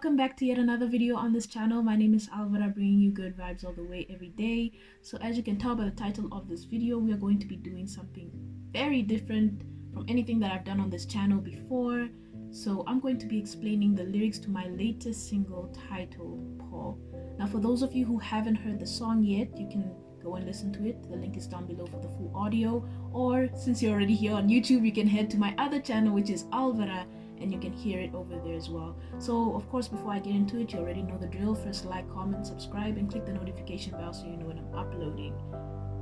welcome back to yet another video on this channel. My name is Alvara, bringing you good vibes all the way every day. So as you can tell by the title of this video, we are going to be doing something very different from anything that I've done on this channel before. So I'm going to be explaining the lyrics to my latest single titled Paul. Now for those of you who haven't heard the song yet, you can go and listen to it. The link is down below for the full audio, or since you're already here on YouTube, you can head to my other channel, which is Alvara, and you can hear it over there as well. So of course, before I get into it, you already know the drill. First, like, comment, subscribe, and click the notification bell so you know when I'm uploading.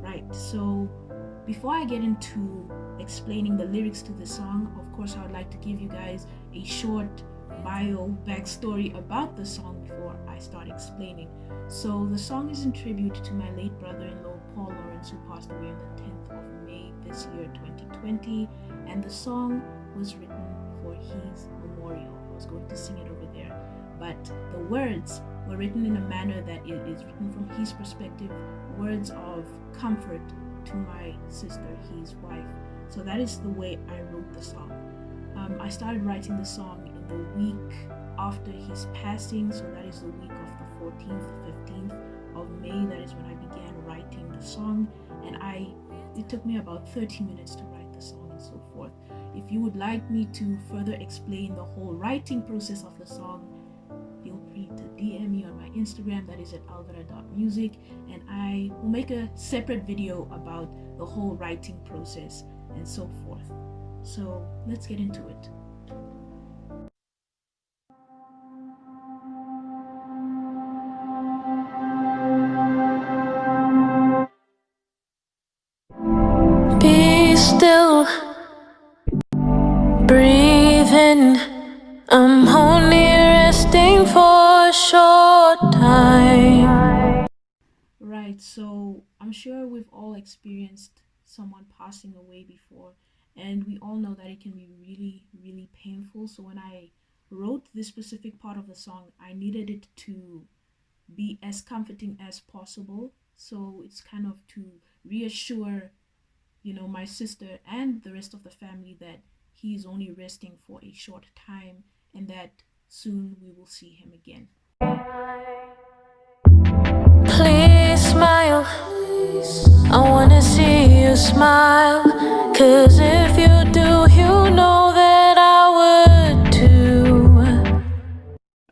Right, so before I get into explaining the lyrics to the song, of course I would like to give you guys a short bio backstory about the song before I start explaining. So the song is in tribute to my late brother-in-law Paul Lawrence, who passed away on the 10th of May this year 2020, and the song was written for his memorial. I was going to sing it over there, but the words were written in a manner that it is written from his perspective, words of comfort to my sister, his wife. So that is the way I wrote the song. I started writing the song in the week after his passing, so that is the week of the 14th, 15th of May. That is when I began writing the song, and it took me about 30 minutes to write the song and so forth. If you would like me to further explain the whole writing process of the song, feel free to DM me on my Instagram, that is at alvara.music, and I will make a separate video about the whole writing process and so forth. So let's get into it. Be still, breathe in. I'm only resting for a short time. Right, so I'm sure we've all experienced someone passing away before, and we all know that it can be really, really painful. So when I wrote this specific part of the song, I needed it to be as comforting as possible. So it's kind of to reassure, my sister and the rest of the family that he is only resting for a short time and that soon we will see him again. Please smile, I wanna see you smile, 'cause if you do, you know that I would too.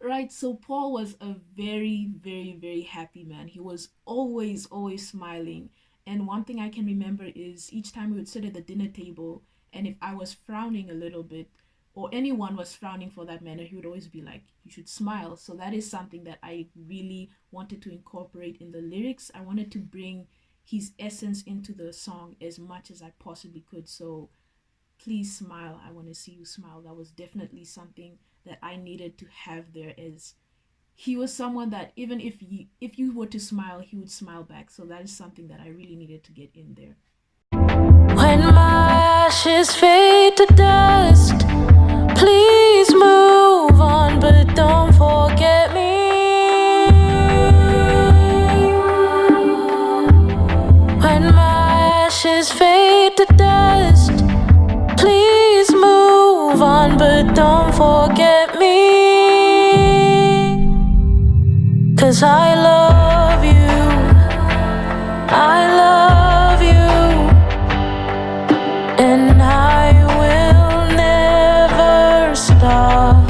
Right, so Paul was a very, very, very happy man. He was always, always smiling. And one thing I can remember is each time we would sit at the dinner table, and if I was frowning a little bit, or anyone was frowning for that matter, he would always be like, you should smile. So that is something that I really wanted to incorporate in the lyrics. I wanted to bring his essence into the song as much as I possibly could. So please smile, I want to see you smile. That was definitely something that I needed to have there, as he was someone that even if you were to smile, he would smile back. So that is something that I really needed to get in there. When my ashes fade to dust, please move on, but don't forget me. When my ashes fade to dust, please move on, but don't forget me. 'Cause I love you, I love you, and I will never stop.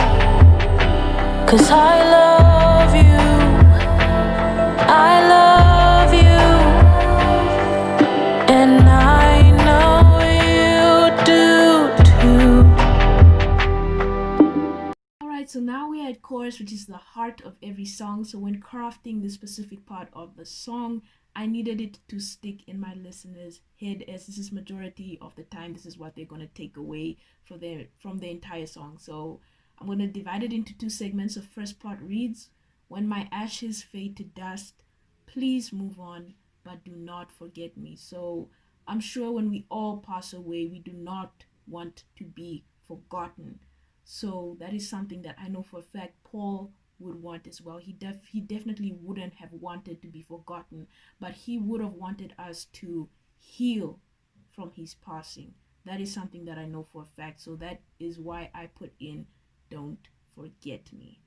'Cause I love you, I love you, and I know you do too. Alright, so now we're at chorus, which is the heart of every song. So when crafting this specific part of the song, I needed it to stick in my listener's head, as this is majority of the time, this is what they're going to take away from the entire song. So I'm going to divide it into two segments. The first part reads, when my ashes fade to dust, please move on, but do not forget me. So I'm sure when we all pass away, we do not want to be forgotten. So that is something that I know for a fact Paul would want as well. He definitely wouldn't have wanted to be forgotten, but he would have wanted us to heal from his passing. That is something that I know for a fact. So that is why I put in "Don't Forget Me."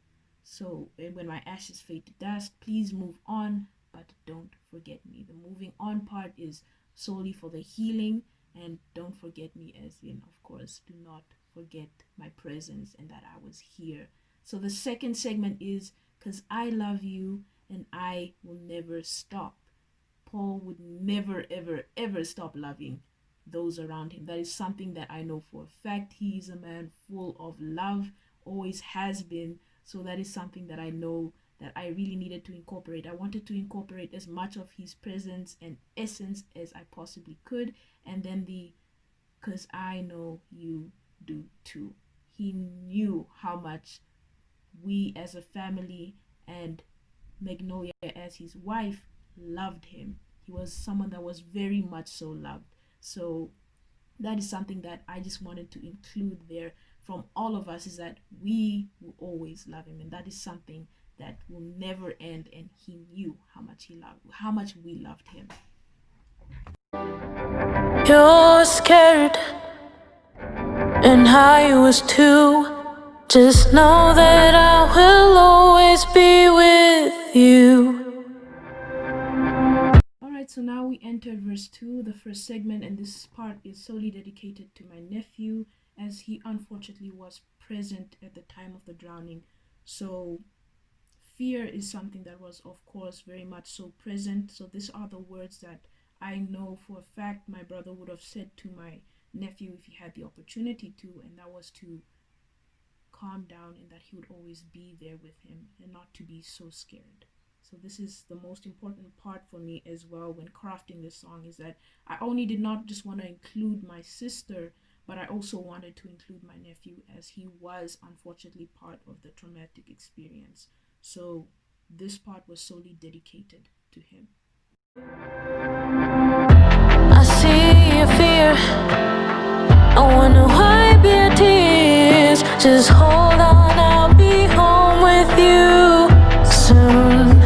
So, and when my ashes fade to dust, please move on, but don't forget me. The moving on part is solely for the healing, and don't forget me, as in, of course, do not forget my presence and that I was here. So, the second segment is because I love you and I will never stop. Paul would never, ever, ever stop loving those around him. That is something that I know for a fact. He is a man full of love, always has been. So that is something that I know that I really needed to incorporate. I wanted to incorporate as much of his presence and essence as I possibly could. And then the because I know you do too. He knew how much we as a family and Magnolia as his wife loved him. He was someone that was very much so loved. So that is something that I just wanted to include there from all of us, is that we will always love him, and that is something that will never end. And he knew how much we loved him. You're scared, and I was too. Just know that I will always be with you. Alright, so now we enter verse 2, the first segment, and this part is solely dedicated to my nephew, as he unfortunately was present at the time of the drowning. So fear is something that was, of course, very much so present. So these are the words that I know for a fact my brother would have said to my nephew if he had the opportunity to, and that was to calm down and that he would always be there with him and not to be so scared. So this is the most important part for me as well when crafting this song, is that I only did not just want to include my sister, but I also wanted to include my nephew, as he was unfortunately part of the traumatic experience. So this part was solely dedicated to him. I see your fear, I wanna wipe your tears. Just hold on, I'll be home with you soon.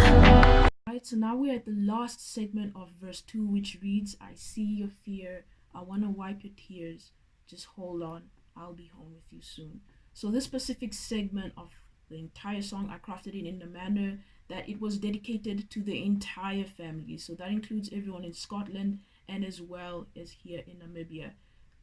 Right, so now we're at the last segment of verse 2, which reads, I see your fear, I wanna wipe your tears. Just hold on, I'll be home with you soon. So this specific segment of the entire song, I crafted it in a manner that it was dedicated to the entire family. So that includes everyone in Scotland and as well as here in Namibia.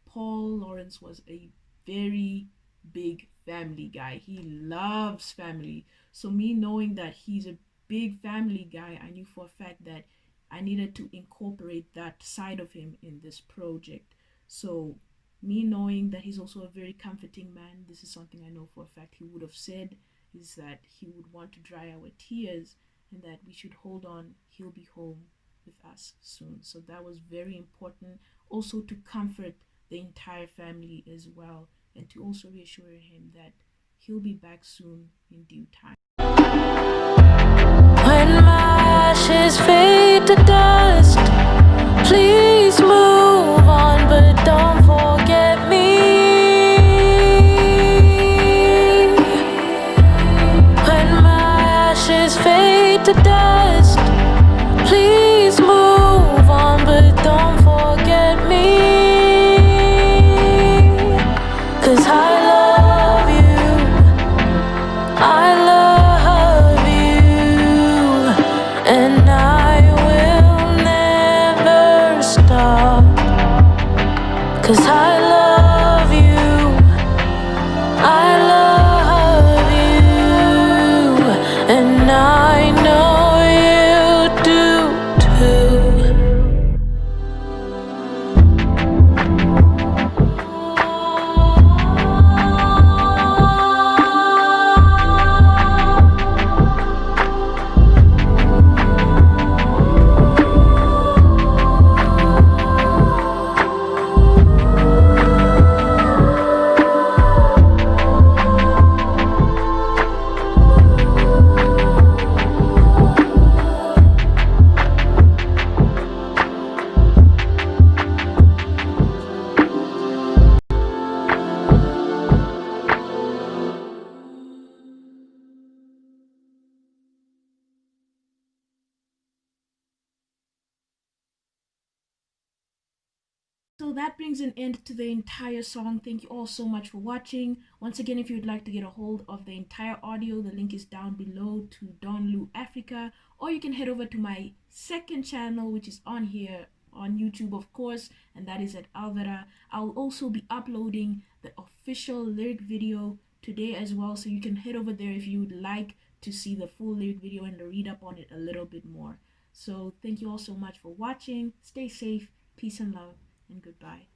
Paul Lawrence was a very big family guy. He loves family. So me knowing that he's a big family guy, I knew for a fact that I needed to incorporate that side of him in this project. So me knowing that he's also a very comforting man, this is something I know for a fact he would have said, is that he would want to dry our tears and that we should hold on, he'll be home with us soon. So that was very important, also to comfort the entire family as well, and to also reassure him that he'll be back soon in due time. When my ashes fade to dust, please move on, but don't forget me. When my ashes fade to dust, please move on, but don't forget me. 'Cause I love you, I love you, and I will never stop. 'Cause I love you, I love you, and I know you do too. So that brings an end to the entire song. Thank you all so much for watching. Once again, if you'd like to get a hold of the entire audio, the link is down below to Don Lu Africa, or you can head over to my second channel, which is on here on YouTube, of course, and that is at Alvara. I'll also be uploading the official lyric video today as well, so you can head over there if you would like to see the full lyric video and to read up on it a little bit more. So thank you all so much for watching. Stay safe, peace and love, and goodbye.